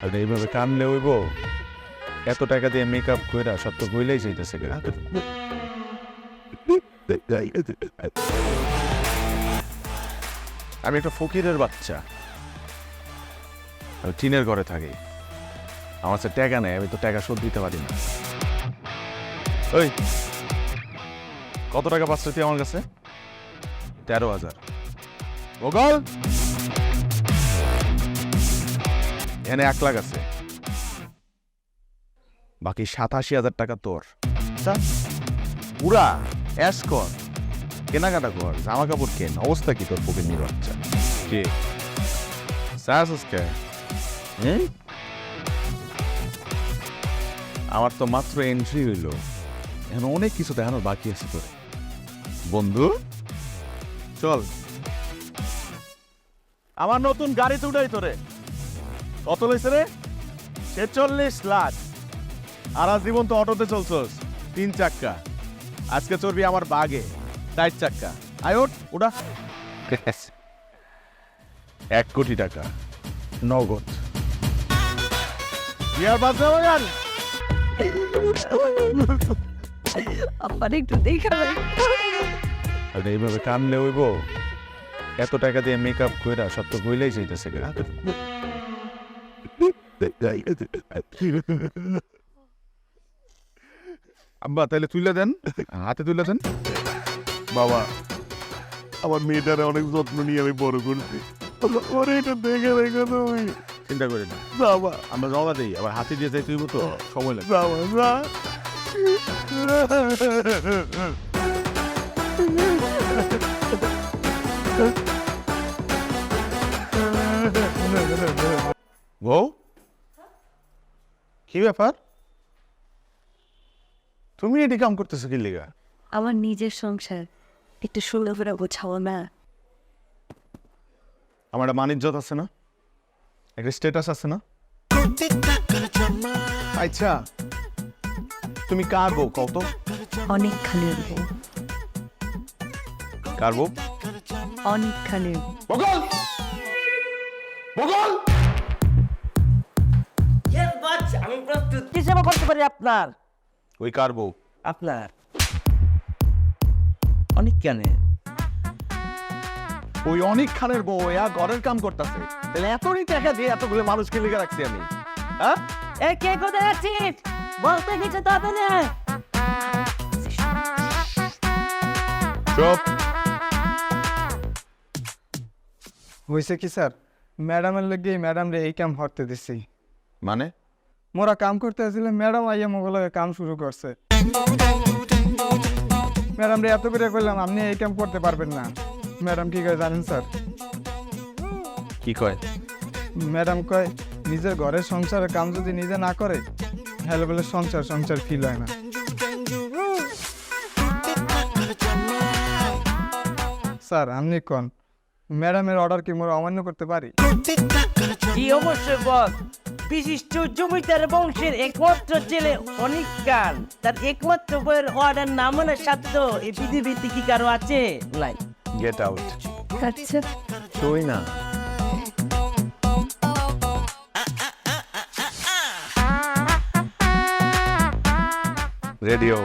আর এইভাবে কানলে হইব? এত টাকা দিয়ে মেকআপ কইরা সব তো গইলেই যাইতেছে। আমি একটা ফকিরের বাচ্চা, আমি টিনের ঘরে থাকি, আমার কাছে টাকা নেই, আমি তো টাকা শোধ দিতে পারি না। ওই কত টাকা পাচ্ছ তুই আমার কাছে? 13,000। গোগল, এখানে 1 লাখ আছে, বাকি 87,000 টাকা তোর। পুরা অ্যাশ কর, কেনাকাটা কর, জামা কাপড় কেন। অবস্থা কি তোর পকেট নিয়ে বাচ্চা? কি আমার তো মাত্র এন্ট্রি হইল, এখন অনেক কিছু দেখানোর বাকি আছে তোর। বন্ধু চল, আমার নতুন গাড়িতে উঠাই তোরে। কত লইছে রে? 46 লাখ। আর জীবন তো অটোতে চলছস, 3 চাক্কা। আজকে চড়বি আমার বাগে, 4 চাক্কা। আয় ওঠ, উঠা। 1 কোটি টাকা নগদ। বিয়ার বাজনা বাগান। আবার একটু দেখাবেন? আর এইভাবে কানলে হইব? এত টাকা দিয়ে মেকআপ কইরা সব তো গইলেই যাইতেছে। আব্বা তাহলে তুইলা দেন, হাতে তুইলা দেন। বাবা, আমার মেয়েটারে অনেক যত্ন নিয়ে আমি বড় করছি। ওরে এটা দেখে দেখো তুমি। চিন্তা করি না বাবা, আমরা জমা দিই, আবার হাতে দিয়ে যাই তুইব তো সময় লাগে। বাবা না। বউ, কি ব্যাপার? তুমি এটি কাম করতেছো কি লিগা? আমার নিজের সংসার একটু সুন্দর করে গোছাবো না? আমার একটা মান ইজ্জত আছে না, একটা স্ট্যাটাস আছে না? আচ্ছা তুমি কার বউ কত? অনেক খালির বউ, কার বউ? অনেক খালির বউ। বগল, বগল। আমি প্রস্তুত। কি সেবা করতে পারি আপনার? ওই কার বউ? আপনার অনেক কেনে ওই অনেক খানের বউ, ঘরের কাম করতেছে। তাহলে এতই টাকা দিয়ে এতগুলো মানুষকে লিখে রাখছি আমি, হ্যাঁ? এ কে কোথায় আছিস? বলতে কিছু তো হবে না। চুপ। হয়েছে কি স্যার, ম্যাডামের লগে ম্যাডাম রে এই কাম হরতে দিছি। মানে মোরা কাম করতে আসলে ম্যাডাম আইয়া মোগলকে কাম শুরু করছে। ম্যাডাম রে এত করে কইলাম আপনি এই কাম করতে পারবেন না। ম্যাডাম কি কয় জানেন স্যার? কি কয়? ম্যাডাম কয় নিজের ঘরের সংসারের কাম যদি নিজে না করে হ্যালো বলে সংসার সংসার ফিল হয় না। স্যার আপনি কোন ম্যাডামের অর্ডার কি মোরা অমান্য করতে পারি? জি অবশ্যই বল। বিশিষ্ট জমিদার বংশের একমাত্র ছেলে অনেক গান, তার একমাত্র বইয়ের অর্ডার না মানার সাধ্য এই পৃথিবীতে কি কারো আছে? নাই। Get out. আচ্ছা তুই না রেডিও